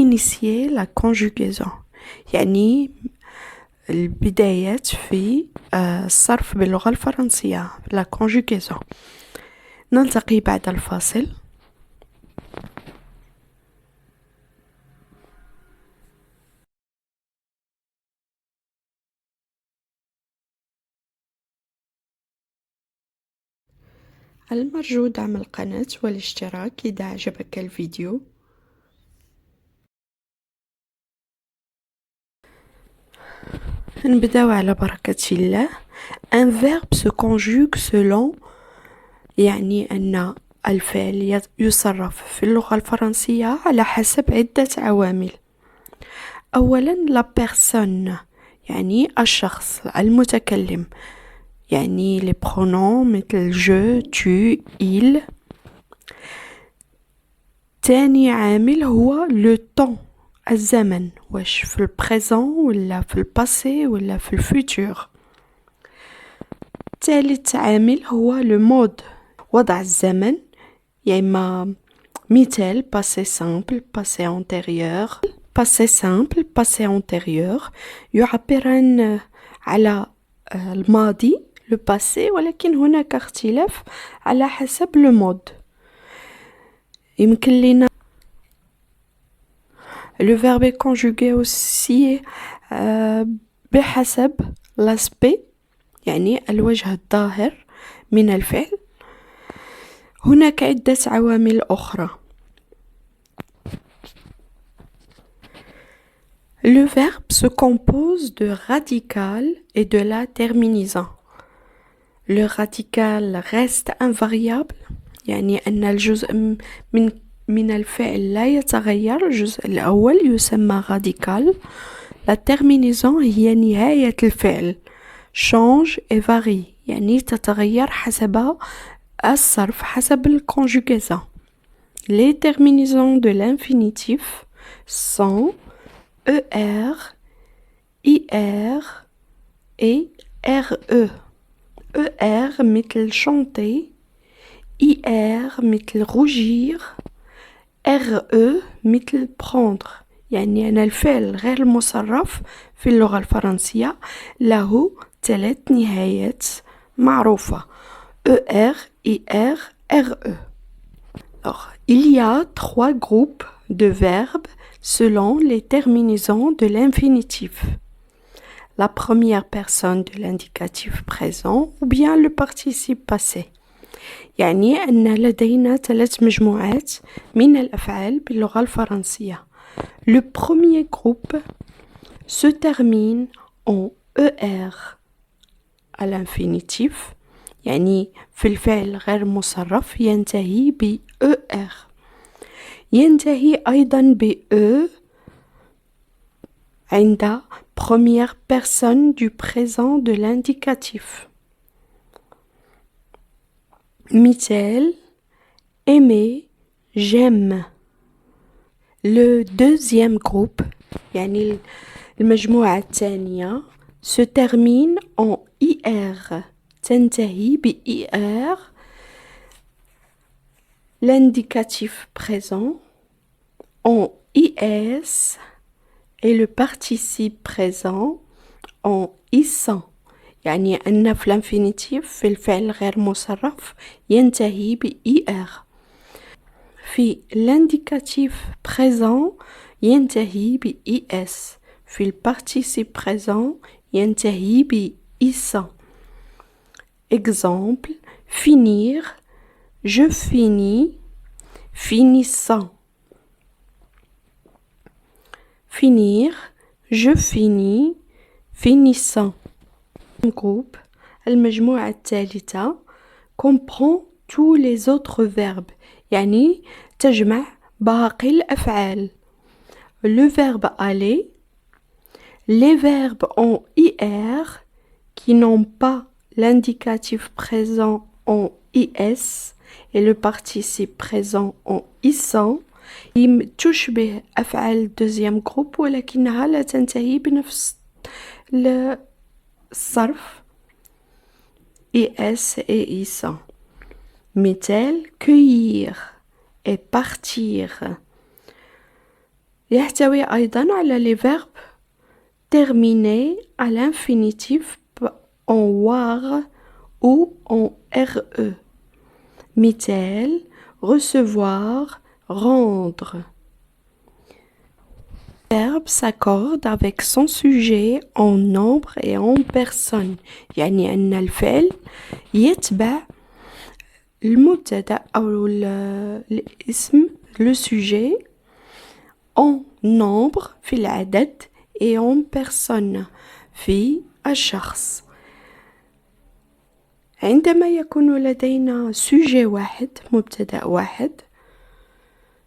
initier la conjugaison. يعني البدايات في الصرف باللغة الفرنسية la conjugaison. نلتقي بعد الفاصل. المرجو دعم القناة والاشتراك إذا أعجبك الفيديو. نبداو على بركة الله. Un verbe se conjugue selon يعني أن الفعل يصرف في اللغة الفرنسية على حسب عدة عوامل. أولا la personne يعني الشخص المتكلم، يعني les pronoms مثل je, tu, il. تاني عامل هو le temps الزمن، واش في البريزون ولا في الباسي ولا في الفوتور. ثالث عامل هو le mode وضع الزمن، يا إما مثال passé simple passé antérieur. passé simple passé antérieur يعبران على الماضي le passé، ولكن هناك اختلاف على حسب le mode. يمكن لنا le verbe est conjugué aussi بحسب l'aspect يعني الوجه الظاهر من الفعل. هناك عدة عوامل أخرى. Le verbe se compose de radical et de la terminaison. Le radical reste invariable، يعني أن الجزء من الفعل لا يتغير. الجزء الأول يسمى radical. La terminaison هي نهاية الفعل. change et varie يعني تتغير حسب الصرف، حسب الconjugaison. Les terminaisons de l'infinitif sont ER, IR et RE. ER مثل chanter، IR مثل rougir، RE مثل prendre. يعني أن الفعل غير المصرف في اللغة الفرنسية له 3 نهايات معروفة ER, IR, RE. Alors, il y a 3 groupes de verbes selon les terminaisons de l'infinitif. La première personne de l'indicatif présent ou bien le participe passé. يعني أن لدينا 3 مجموعات من الأفعال باللغة الفرنسية. Le premier groupe se termine en ER à l'infinitif، يعني في الفعل غير مصرف ينتهي ب ER. ينتهي أيضا ب E عند première personne du présent de l'indicatif. مثال aimer, j'aime. Le deuxième groupe يعني المجموعة الثانية se termine en IR، تنتهي ب IR l'indicatif présent en IS et le participe présent en ISant. يعني أن في الانفينيتيف في الفعل غير مصرف ينتهي ب IR. في l'indicatif présent ينتهي ب IS. في الparticipe présent ينتهي ب ISant. Exemple finir, je finis, finissant. Finir, je finis, finissant. Groupe المجموعة الثالثة comprend tous les autres verbes، يعني تجمع باقي الأفعال. Le verbe aller, les verbes en IR qui n'ont pas l'indicatif présent en IS et le participe présent en ISant. تشبه أفعال deuxième groupe ولكنها لا تنتهي بنفس الصرف IS et ISant. مثال cueillir et partir. يحتوي أيضا على les verbes terminés à l'infinitif en war ou en re. مثال recevoir, rendre. Le verbe s'accorde avec son sujet en nombre et en personne. يعني أن الفعل يتبع المبتدأ أو الاسم le sujet en nombre في العدد et en personne في الشخص. عندما يكون لدينا sujet واحد مبتدأ واحد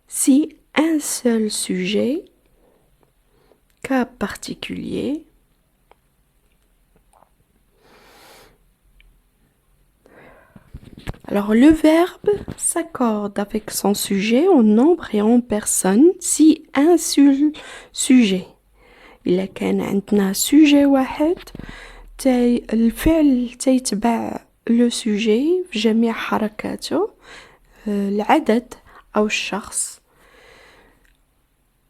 si un seul sujet cas particulier alors le verbe s'accorde avec son sujet en nombre et en personne si un seul sujet إلا كان عندنا sujet واحد الفعل تيتبع le sujet في جميع حركاته العدد أو الشخص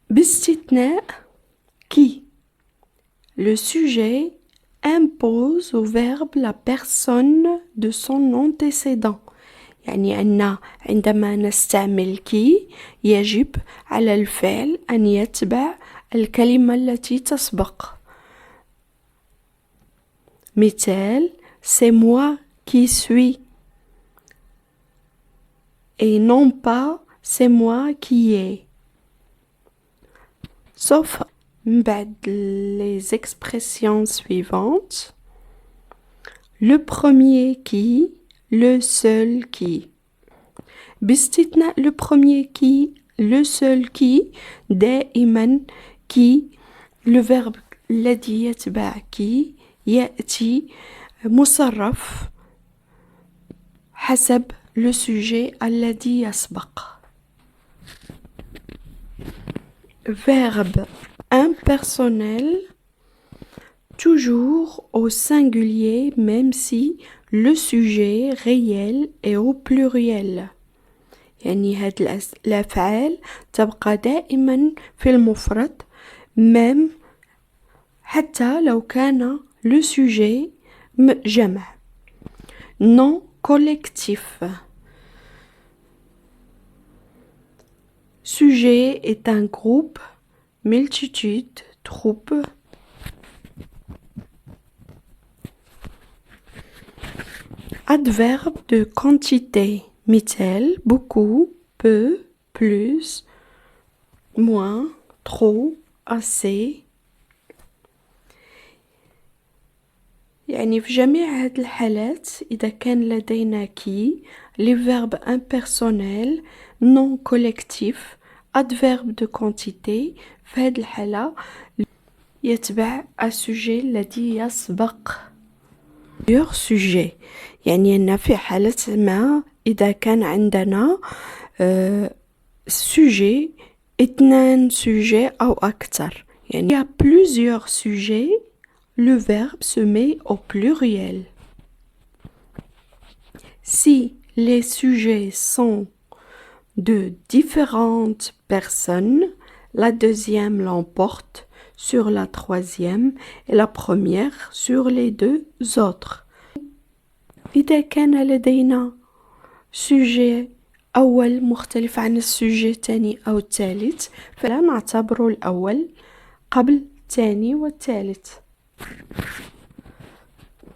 باستثناء qui le sujet impose au verbe la personne de son antécédent يعني أن عندما نستعمل qui يجب على الفعل أن يتبع الكلمة التي تسبق مثال c'est moi qui suis et non pas c'est moi qui ai sauf بعد les expressions suivantes le premier qui le seul qui باستثناء le premier qui le seul qui دائما qui le verbe الذي يتبع qui يأتي مصرف حسب le sujet الذي يسبق verbe impersonnel toujours au singulier même si le sujet réel est au pluriel يعني هاد الأفعال تبقى دائما في المفرد même حتى لو كان le sujet جمع non collectif sujet est un groupe multitude troupe adverbe de quantité مثال beaucoup peu plus moins trop assez يعني في جميع هذه الحالات إذا كان لدينا qui les verbes impersonnels non collectifs adverbe de quantité في هذه الحالة يتبع السوجي الذي يسبق plusieurs sujets يعني أن في حالة ما إذا كان عندنا sujet 2 sujets أو أكثر يعني il y a plusieurs sujets le verbe se met au pluriel. Si les sujets sont de différentes personnes, la deuxième l'emporte sur la troisième et la première sur les 2 autres. إذا كان لدينا sujet أول مختلف عن السوجي الثاني أو الثالث فلا نعتبر الأول قبل الثاني والثالث.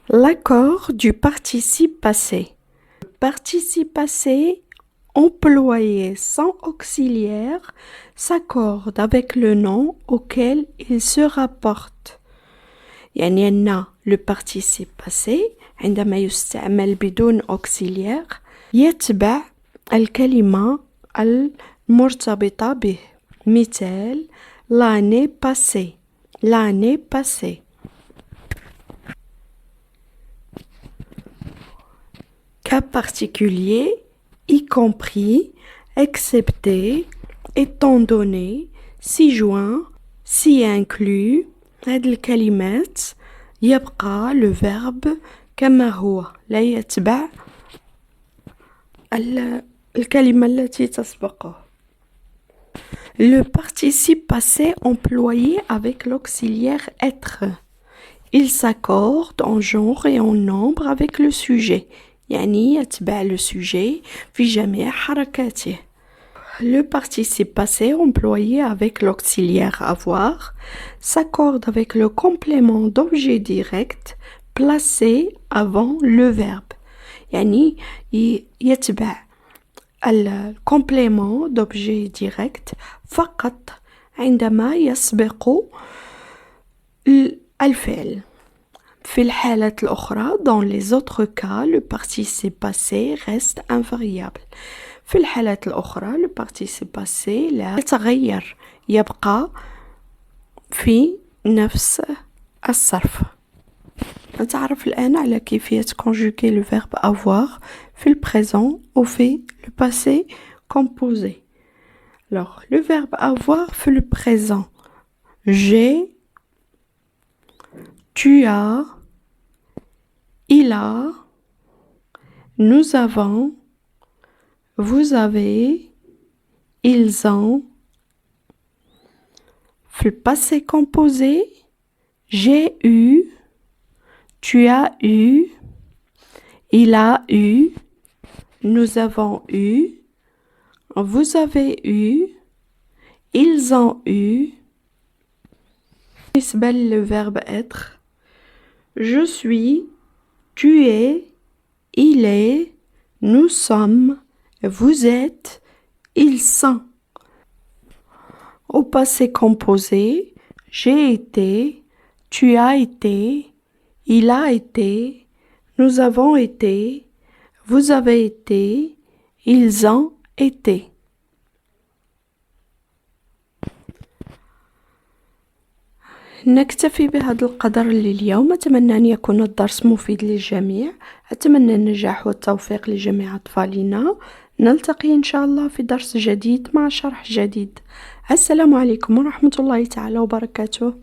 L'accord du participe passé. Le participe passé employé sans auxiliaire s'accorde avec le nom auquel il se rapporte. يعني أن le participe passé عندما يستعمل بدون auxiliaire يتبع الكلمة المرتبطة به. مثال l'année passée l'année passée. Cas particulier, y compris, excepté, étant donné, si joint, si inclus. هاد الكلمات يبقى le verbe كما هو لا يتبع الكلمة التي تسبقه. Le participe passé employé avec l'auxiliaire être. Il s'accorde en genre et en nombre avec le sujet. يعني يتبع le sujet في جميع حركاته. Le participe passé employé avec l'auxiliaire avoir s'accorde avec le complément d'objet direct placé avant le verbe. يعني يتبع الكومبليمون d'objet direct فقط عندما يسبق الفعل. في الحالة الأخرى dans les autres cas le participe passé reste invariable. في الحالة الأخرى le participe passé لا يتغير يبقى في نفس الصرف. نتعرف الآن على كيفية conjuguer le verbe avoir في le présent ou في le passé composé. Alors, le verbe avoir في le présent. J'ai, tu as, il a, nous avons, vous avez, ils ont. Le passé composé, j'ai eu, tu as eu, il a eu, nous avons eu, vous avez eu, ils ont eu. بالنسبة le verbe être, je suis, tu es, il est, nous sommes, vous êtes, ils sont. Au passé composé, j'ai été, tu as été, il a été, nous avons été, vous avez été, ils ont été. نكتفي بهذا القدر لليوم. أتمنى أن يكون الدرس مفيد للجميع. أتمنى النجاح والتوفيق لجميع أطفالنا. نلتقي إن شاء الله في درس جديد مع شرح جديد. السلام عليكم ورحمة الله تعالى وبركاته.